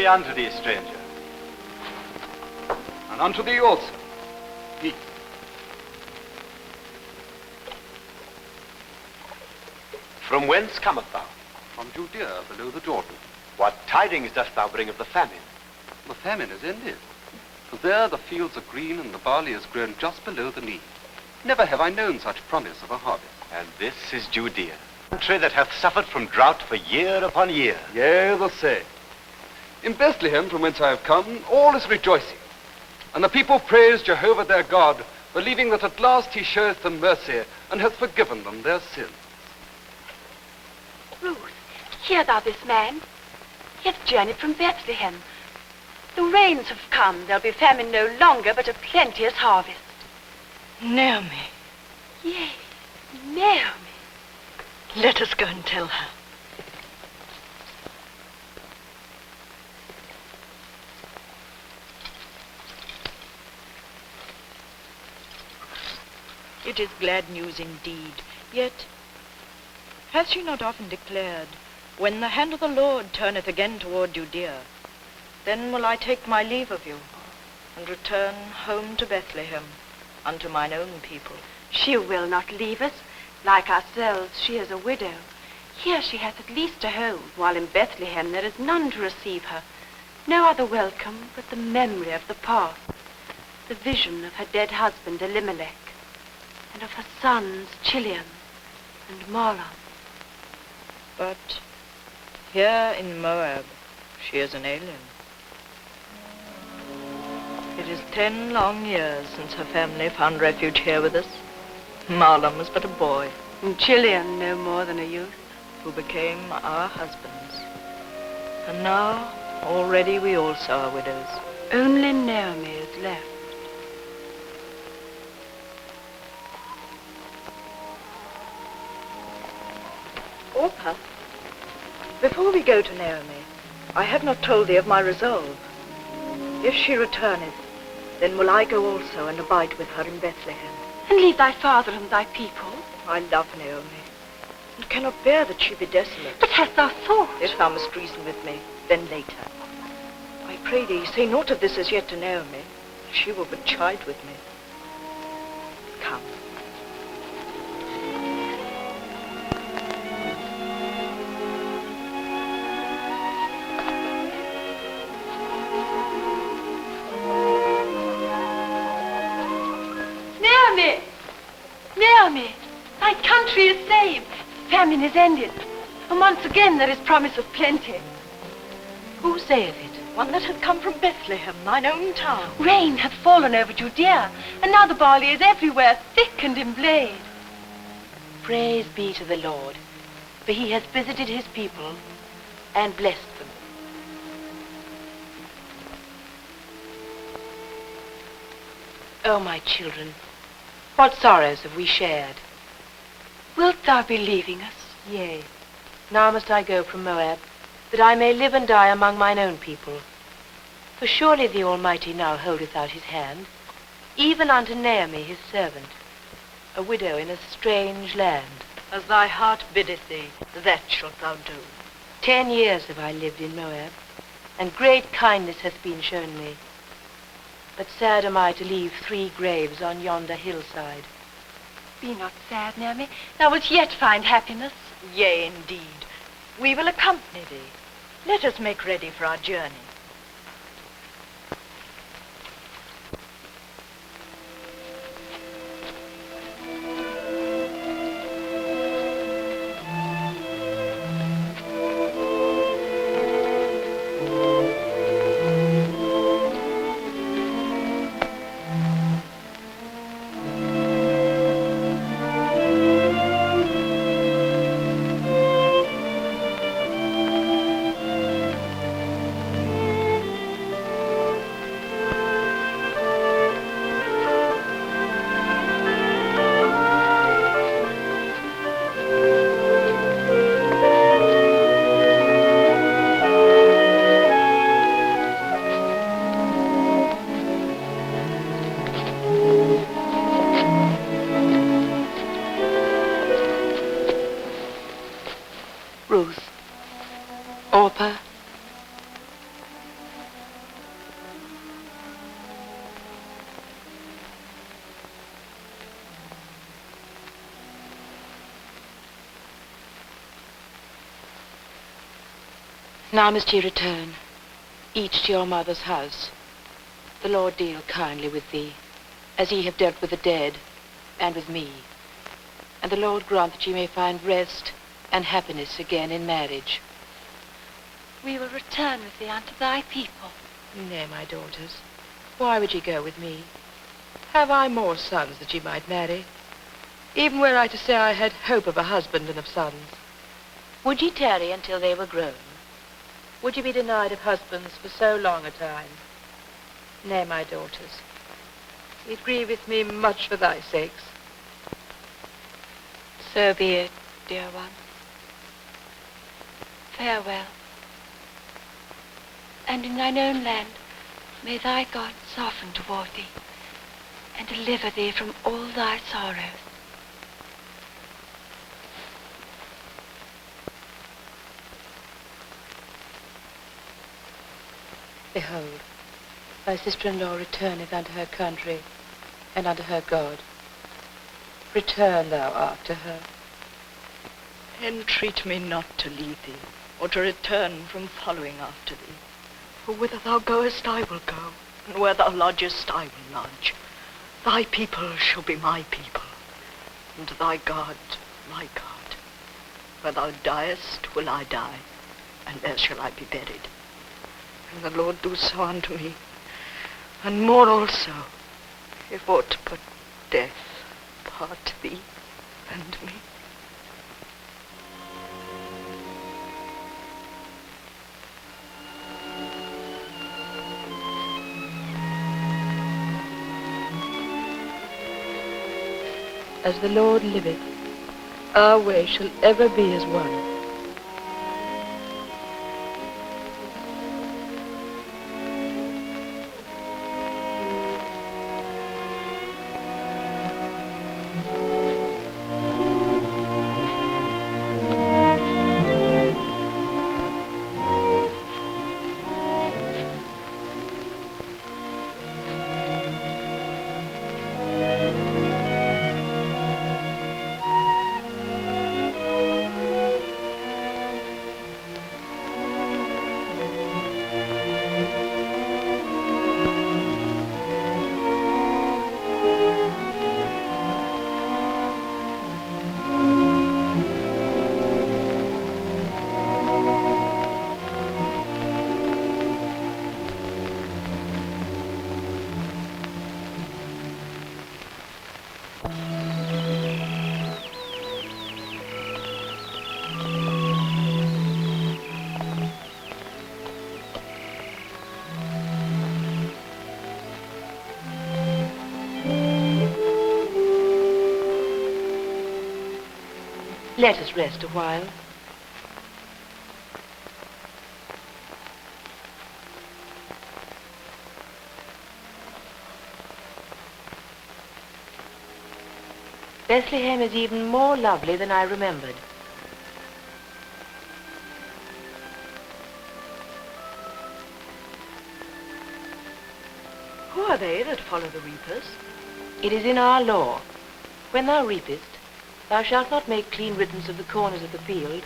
be unto thee, stranger. And unto thee also. Eat. From whence cometh thou? From Judea, below the Jordan. What tidings dost thou bring of the famine? The famine is ended. For there the fields are green and the barley is grown just below the knee. Never have I known such promise of a harvest. And this is Judea, a country that hath suffered from drought for year upon year. Yea, the same. In Bethlehem, from whence I have come, all is rejoicing. And the people praise Jehovah their God, believing that at last he showeth them mercy, and hath forgiven them their sins. Ruth, hear thou this man. He hath journeyed from Bethlehem. The rains have come. There'll be famine no longer, but a plenteous harvest. Naomi. Yea, Naomi. Let us go and tell her. It is glad news indeed, yet hath she not often declared, when the hand of the Lord turneth again toward Judea, then will I take my leave of you, and return home to Bethlehem, unto mine own people. She will not leave us. Like ourselves, she is a widow. Here she hath at least a home, while in Bethlehem there is none to receive her. No other welcome but the memory of the past, the vision of her dead husband Elimelech, and of her sons Chilion and Mahlon. But here in Moab, she is an alien. It is 10 long years since her family found refuge here with us. Mahlon was but a boy. And Chilion no more than a youth. Who became our husbands. And now, already we also are widows. Only Naomi is left. Orpah, before we go to Naomi, I have not told thee of my resolve. If she returneth, then will I go also and abide with her in Bethlehem. And leave thy father and thy people? I love Naomi, and cannot bear that she be desolate. But hast thou thought? If thou must reason with me, then later. I pray thee, say naught of this as yet to Naomi. She will but chide with me. Come. Naomi, thy country is saved. Famine is ended. And once again there is promise of plenty. Who saith it? One that hath come from Bethlehem, thine own town. Rain hath fallen over Judea, and now the barley is everywhere, thick and in blade. Praise be to the Lord, for he hath visited his people and blessed them. O my children, what sorrows have we shared? Wilt thou be leaving us? Yea, now must I go from Moab, that I may live and die among mine own people. For surely the Almighty now holdeth out his hand, even unto Naomi his servant, a widow in a strange land. As thy heart biddeth thee, that shalt thou do. 10 years have I lived in Moab, and great kindness hath been shown me. But sad am I to leave 3 graves on yonder hillside. Be not sad, Naomi. Thou wilt yet find happiness. Yea, indeed. We will accompany thee. Let us make ready for our journey. Now must ye return, each to your mother's house. The Lord deal kindly with thee, as ye have dealt with the dead, and with me. And the Lord grant that ye may find rest and happiness again in marriage. We will return with thee unto thy people. Nay, my daughters, why would ye go with me? Have I more sons that ye might marry? Even were I to say I had hope of a husband and of sons. Would ye tarry until they were grown? Would ye be denied of husbands for so long a time? Nay, my daughters, it grieveth me much for thy sakes. So be it, dear one. Farewell. And in thine own land may thy God soften toward thee and deliver thee from all thy sorrows. Behold, thy sister-in-law returneth unto her country and unto her God. Return thou after her. Entreat me not to leave thee, or to return from following after thee. For whither thou goest, I will go, and where thou lodgest, I will lodge. Thy people shall be my people, and thy God my God. Where thou diest, will I die, and there shall I be buried. And the Lord do so unto me, and more also, if aught but death part thee and me. As the Lord liveth, our way shall ever be as one. Let us rest a while. Bethlehem is even more lovely than I remembered. Who are they that follow the reapers? It is in our law, when thou reapest, thou shalt not make clean riddance of the corners of the field,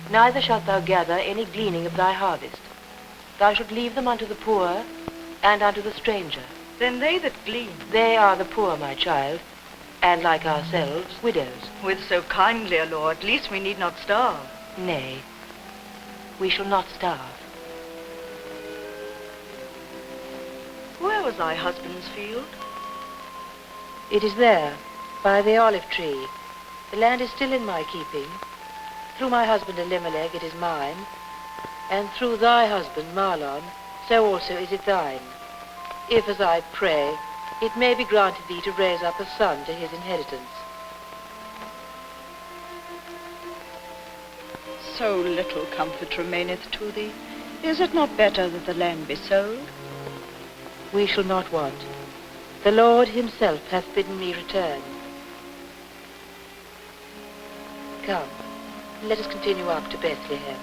neither shalt thou gather any gleaning of thy harvest. Thou shalt leave them unto the poor and unto the stranger. Then they that glean, They are the poor, my child, and like ourselves, widows. with so kindly a law, at least we need not starve. Nay, we shall not starve. Where was thy husband's field? It is there, by the olive tree. The land is still in my keeping. Through my husband Elimelech it is mine, and through thy husband Mahlon, so also is it thine. If, as I pray, it may be granted thee to raise up a son to his inheritance. So little comfort remaineth to thee. Is it not better that the land be sold? We shall not want. The Lord himself hath bidden me return. Come, let us continue up to Bethlehem.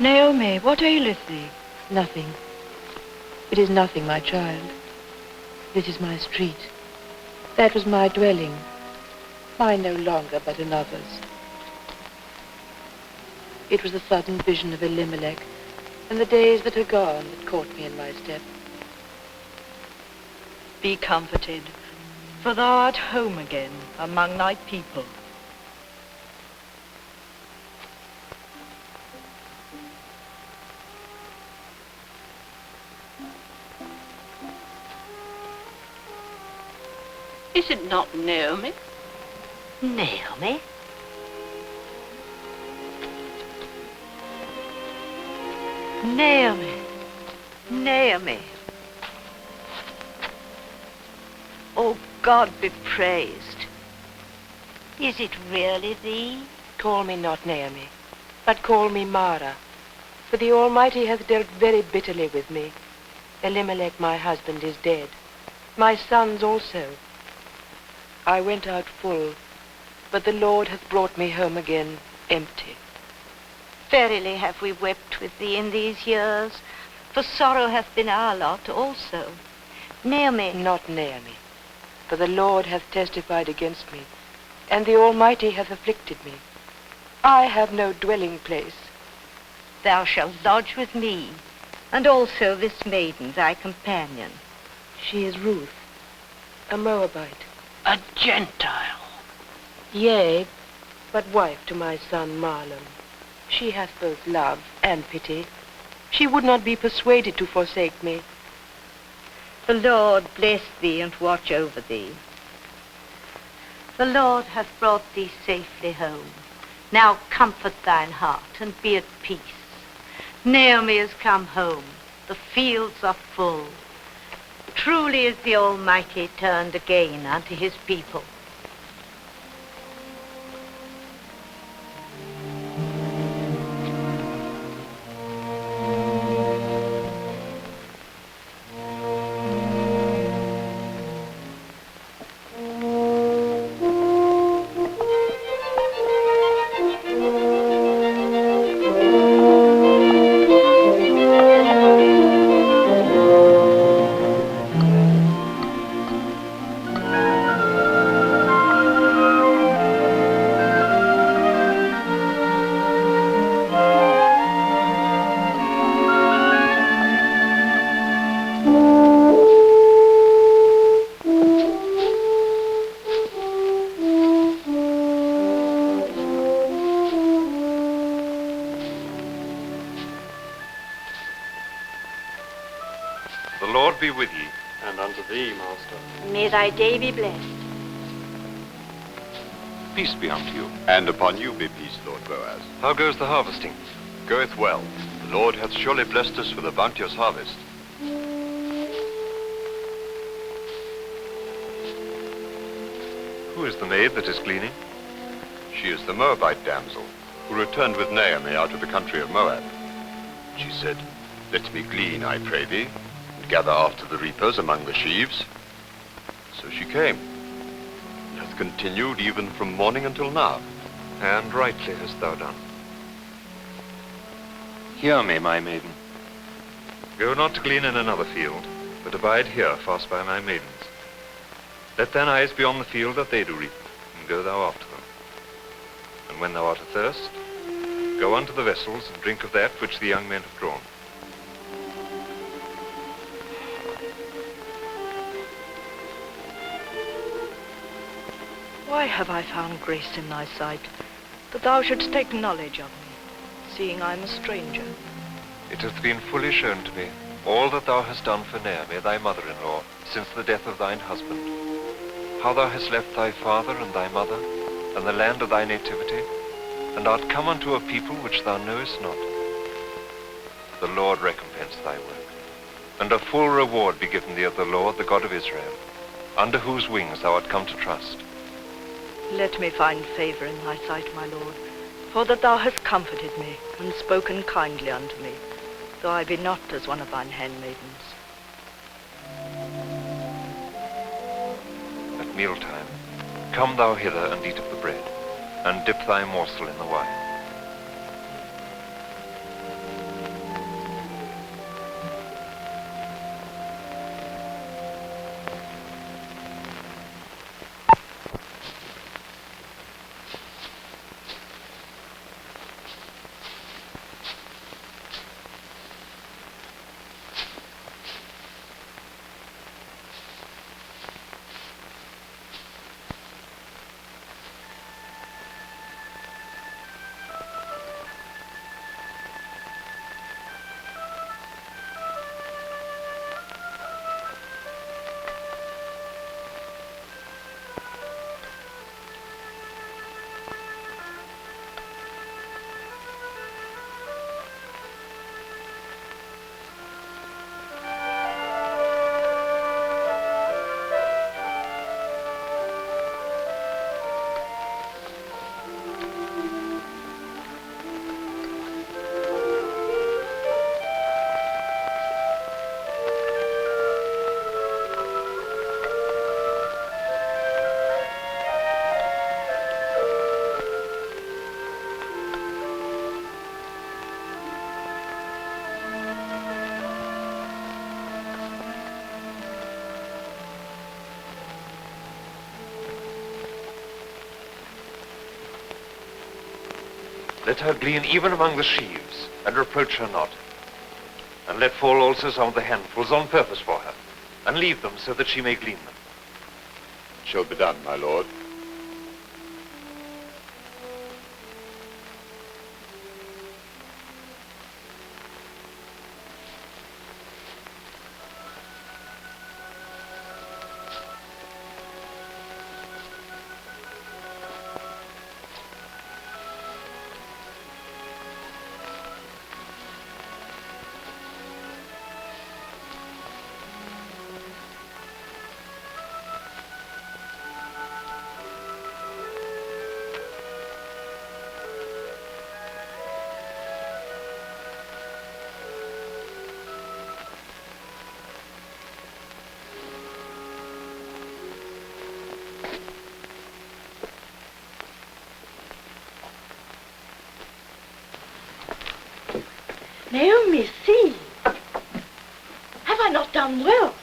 Naomi, what aileth thee? Nothing. It is nothing, my child. This is my street. That was my dwelling. Mine no longer, but another's. It was the sudden vision of Elimelech and the days that are gone that caught me in my step. Be comforted, for thou art home again among thy people. Is it not Naomi? Naomi? Naomi. Naomi. Oh, God be praised. Is it really thee? Call me not Naomi, but call me Mara, for the Almighty hath dealt very bitterly with me. Elimelech, my husband, is dead. My sons also. I went out full, but the Lord hath brought me home again empty. Verily have we wept with thee in these years, for sorrow hath been our lot also. Naomi. Not Naomi, for the Lord hath testified against me, and the Almighty hath afflicted me. I have no dwelling place. Thou shalt lodge with me, and also this maiden, thy companion. She is Ruth, a Moabite. A Gentile. Yea, but wife to my son Mahlon. She hath both love and pity. She would not be persuaded to forsake me. The Lord bless thee and watch over thee. The Lord hath brought thee safely home. Now comfort thine heart and be at peace. Naomi is come home. The fields are full. Truly is the Almighty turned again unto his people. The Lord be with ye. And unto thee, Master. May thy day be blessed. Peace be unto you. And upon you be peace, Lord Boaz. How goes the harvesting? Goeth well. The Lord hath surely blessed us with a bounteous harvest. Who is the maid that is gleaning? She is the Moabite damsel, who returned with Naomi out of the country of Moab. She said, Let me glean, I pray thee, and gather after the reapers among the sheaves. So she came, and hath continued even from morning until now. And rightly hast thou done. Hear me, my maiden. Go not to glean in another field, but abide here fast by my maidens. Let thine eyes be on the field that they do reap, and go thou after them. And when thou art athirst, go unto the vessels, and drink of that which the young men have drawn. Why have I found grace in thy sight, that thou shouldst take knowledge of me, seeing I am a stranger? It hath been fully shown to me all that thou hast done for Naomi, thy mother-in-law, since the death of thine husband. How thou hast left thy father and thy mother, and the land of thy nativity, and art come unto a people which thou knowest not. The Lord recompense thy work, and a full reward be given thee of the Lord, the God of Israel, under whose wings thou art come to trust. Let me find favor in thy sight, my Lord, for that thou hast comforted me, and spoken kindly unto me, though I be not as one of thine handmaidens. At mealtime, come thou hither and eat of the bread, and dip thy morsel in the wine. Let her glean even among the sheaves, and reproach her not. And let fall also some of the handfuls on purpose for her, and leave them so that she may glean them. It shall be done, my lord. Naomi, see. Have I not done well?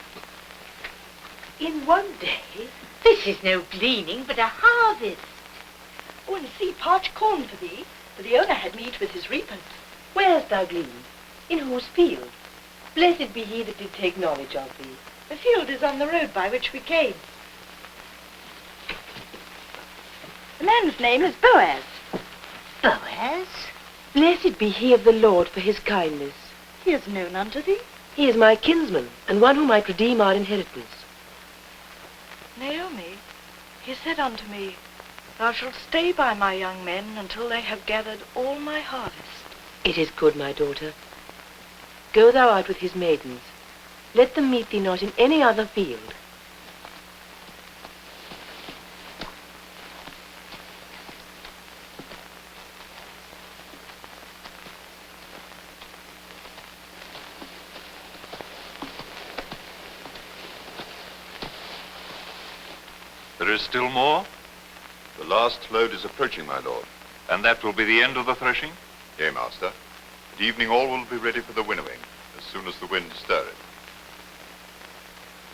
In one day? This is no gleaning, but a harvest. Oh, and see, parched corn for thee, for the owner had meat with his reapers. Where hast thou gleaned? In whose field? Blessed be he that did take knowledge of thee. The field is on the road by which we came. The man's name is Boaz. Boaz? Blessed be he of the Lord for his kindness. He is known unto thee. He is my kinsman, and one who might redeem our inheritance. Naomi, he said unto me, Thou shalt stay by my young men until they have gathered all my harvest. It is good, my daughter. Go thou out with his maidens. Let them meet thee not in any other field. There is still more, The last load is approaching, my lord. and that will be the end of the threshing? Yea, master. At evening all will be ready for the winnowing, as soon as the wind stir it.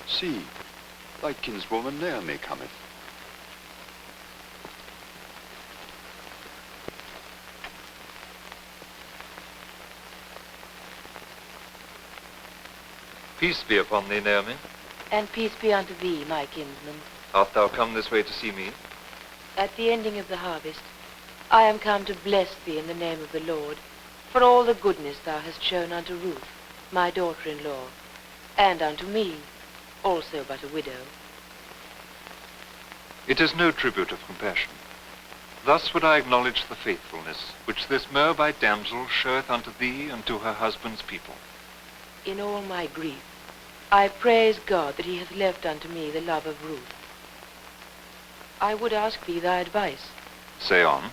See, thy kinswoman Naomi cometh. Peace be upon thee, Naomi. And peace be unto thee, my kinsman. Art thou come this way to see me? At the ending of the harvest, I am come to bless thee in the name of the Lord, for all the goodness thou hast shown unto Ruth, my daughter-in-law, and unto me, also but a widow. It is no tribute of compassion. Thus would I acknowledge the faithfulness which this Moabite damsel showeth unto thee and to her husband's people. In all my grief, I praise God that he hath left unto me the love of Ruth. I would ask thee thy advice. Say on.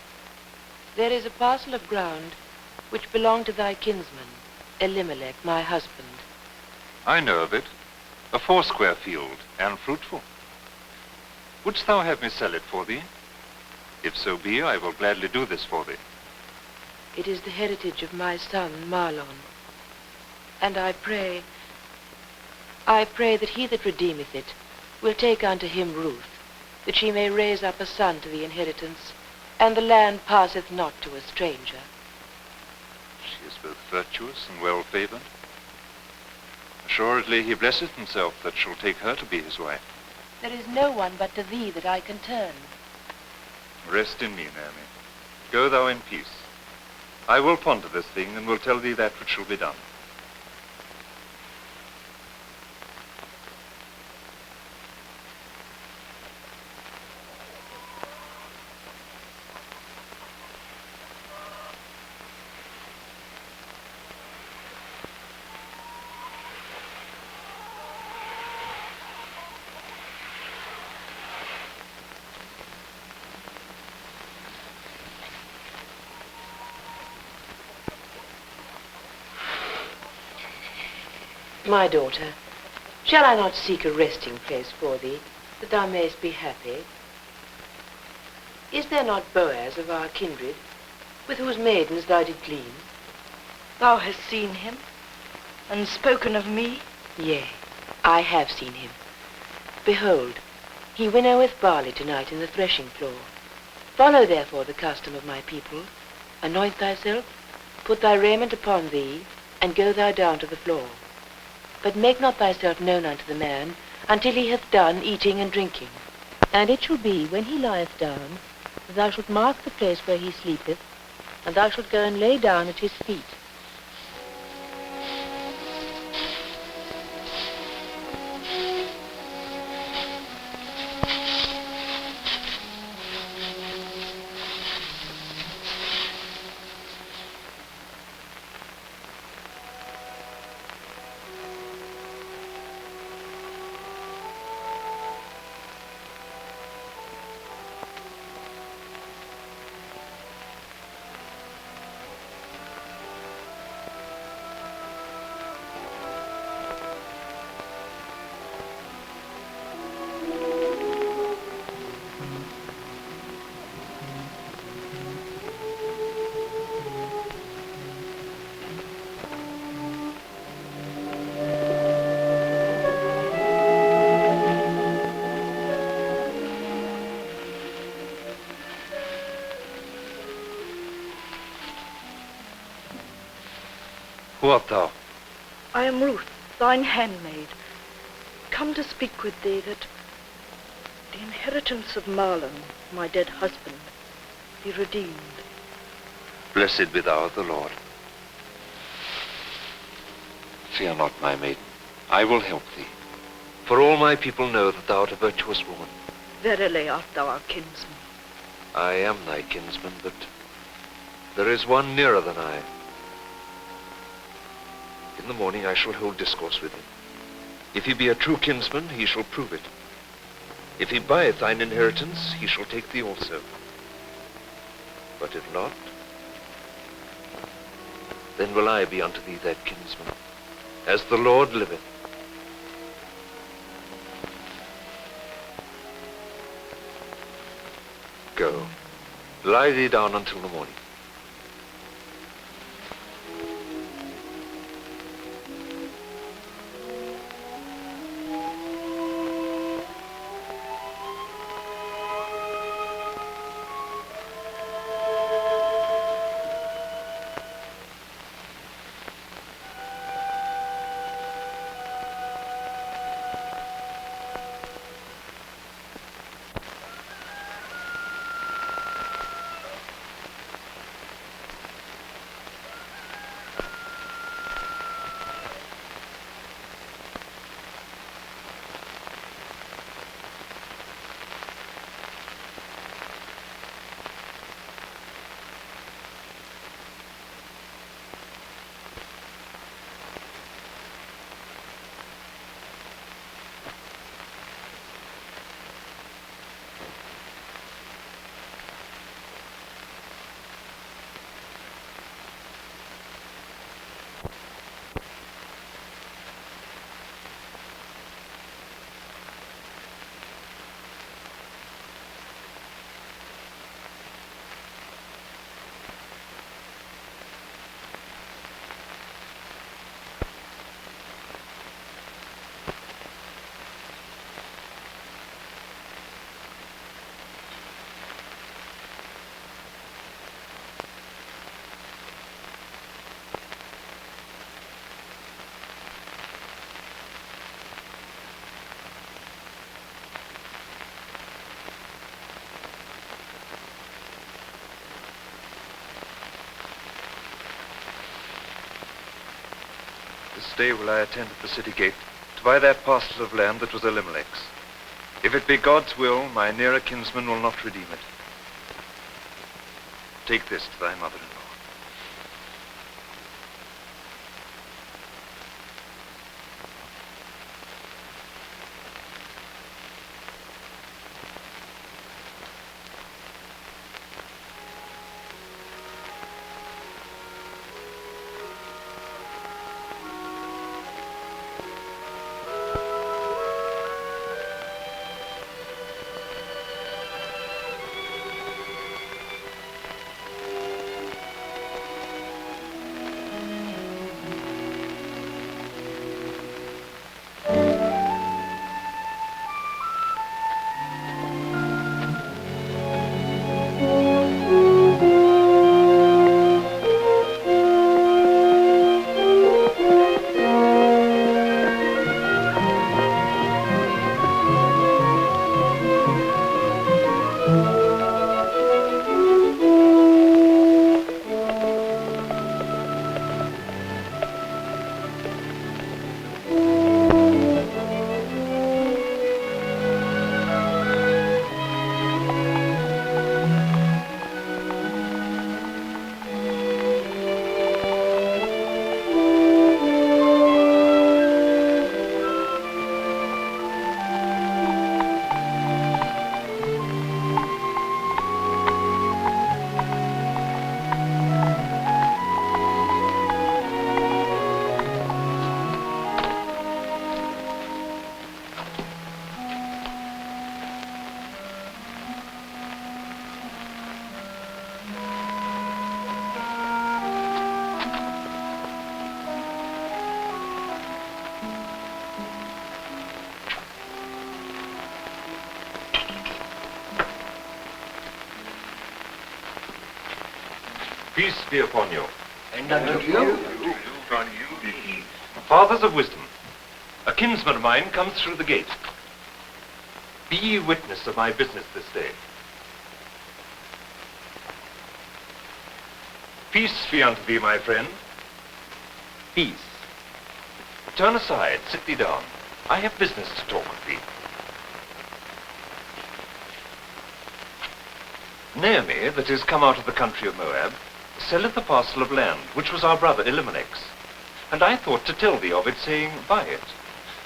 There is a parcel of ground which belonged to thy kinsman, Elimelech, my husband. I know of it. A foursquare field, and fruitful. Wouldst thou have me sell it for thee? If so be, I will gladly do this for thee. It is the heritage of my son, Marlon. And I pray that he that redeemeth it will take unto him Ruth, that she may raise up a son to the inheritance, and the land passeth not to a stranger. She is both virtuous and well-favored. Assuredly he blesseth himself that shall take her to be his wife. There is no one but to thee that I can turn. Rest in me, Naomi. Go thou in peace. I will ponder this thing, and will tell thee that which shall be done. My daughter, shall I not seek a resting place for thee, that thou mayest be happy? Is there not Boaz of our kindred, with whose maidens thou did glean? Thou hast seen him, and spoken of me? Yea, I have seen him. Behold, he winnoweth barley tonight in the threshing floor. Follow therefore the custom of my people, Anoint thyself, put thy raiment upon thee, and go thou down to the floor. But make not thyself known unto the man, until he hath done eating and drinking. And it shall be, when he lieth down, that thou shalt mark the place where he sleepeth, and thou shalt go and lay down at his feet. Who art thou? I am Ruth, thine handmaid, come to speak with thee that the inheritance of Mahlon, my dead husband, be redeemed. Blessed be thou of the Lord. Fear not, my maiden. I will help thee. For all my people know that thou art a virtuous woman. Verily art thou our kinsman. I am thy kinsman, but there is one nearer than I. In the morning I shall hold discourse with him. If he be a true kinsman, he shall prove it. If he buyeth thine inheritance, he shall take thee also. But if not, then will I be unto thee that kinsman, as the Lord liveth. Go, lie thee down until the morning. This day will I attend at the city gate to buy that parcel of land that was Elimelech's. If it be God's will, my nearer kinsman will not redeem it. Take this to thy mother-in-law. Peace be upon you. And unto you. Fathers of wisdom, a kinsman of mine comes through the gate. Be ye witness of my business this day. Peace be unto thee, my friend. Peace. Turn aside, sit thee down. I have business to talk with thee. Naomi, that is come out of the country of Moab, selleth a parcel of land, which was our brother Elimelech's. And I thought to tell thee of it, saying, buy it,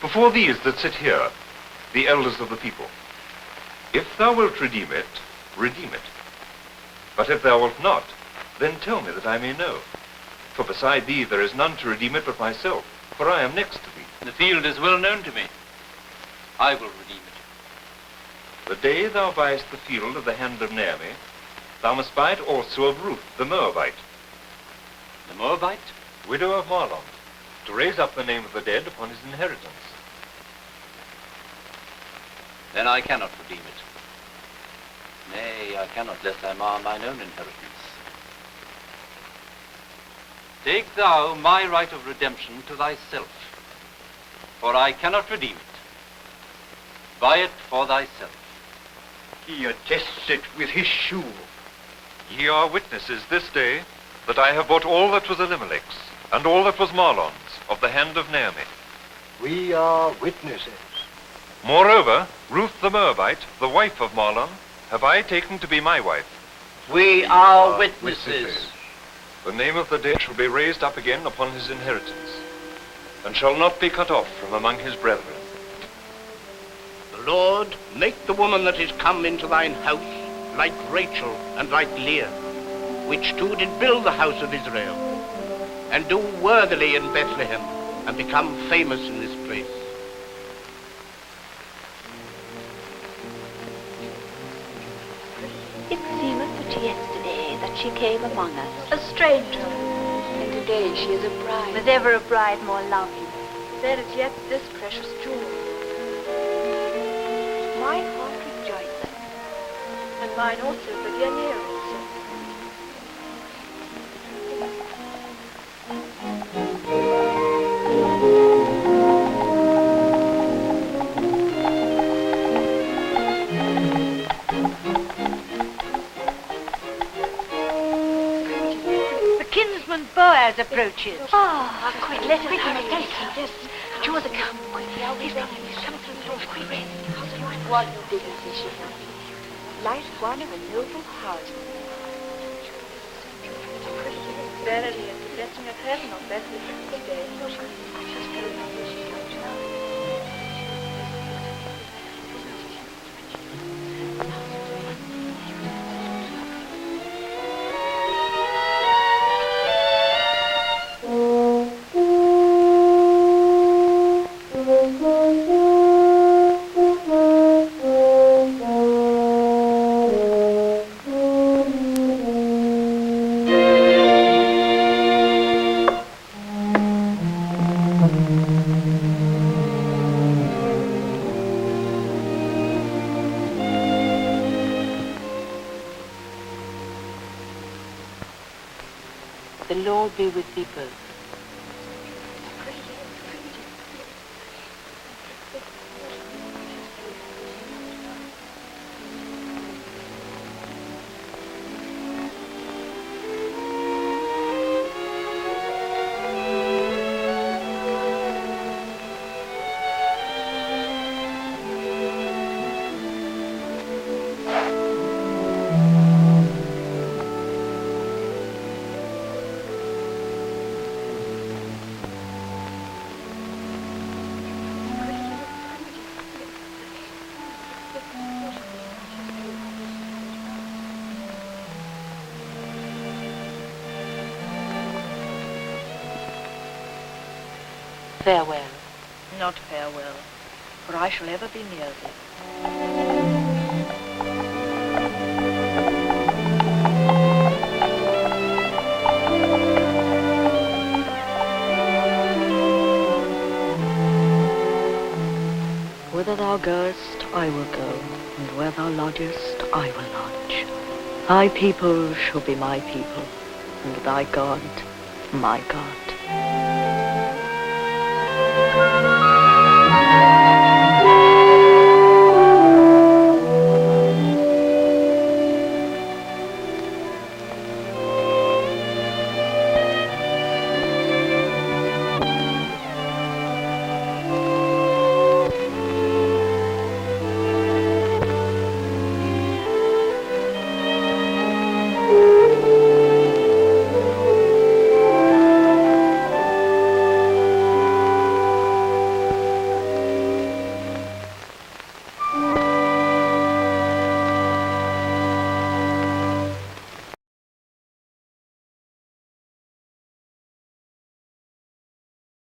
before these that sit here, the elders of the people. If thou wilt redeem it, redeem it. But if thou wilt not, then tell me that I may know. For beside thee there is none to redeem it but myself, for I am next to thee. The field is well known to me. I will redeem it. The day thou buyest the field of the hand of Naomi, thou must buy it also of Ruth, the Moabite. The Moabite? Widow of Mahlon, to raise up the name of the dead upon his inheritance. Then I cannot redeem it. Nay, I cannot, lest I mar mine own inheritance. Take thou my right of redemption to thyself, for I cannot redeem it. Buy it for thyself. He attests it with his shoe. Ye are witnesses this day that I have bought all that was Elimelech's, and all that was Mahlon's, of the hand of Naomi. We are witnesses. Moreover, Ruth the Moabite, the wife of Mahlon, have I taken to be my wife. We are witnesses. The name of the dead shall be raised up again upon his inheritance, and shall not be cut off from among his brethren. The Lord make the woman that is come into thine house like Rachel and like Leah, which two did build the house of Israel, and do worthily in Bethlehem, and become famous in this place. It seemeth but yesterday that she came among us, A stranger. and today she is a bride. Was ever a bride more lovely? There is yet this precious jewel. My heart rejoiceth, and mine also for dear Naomi's sake. The kinsman Boaz approaches. Quick, let us hurry. Yes, draw the curtain quickly. He's coming through the door quickly. What dignity she has. Light one of a noble house. Verily, and the blessing of heaven on Bethlehem today. The Lord be with thee both. Farewell. Not farewell, for I shall ever be near thee. Whither thou goest, I will go, and where thou lodgest, I will lodge. Thy people shall be my people, and thy God, my God.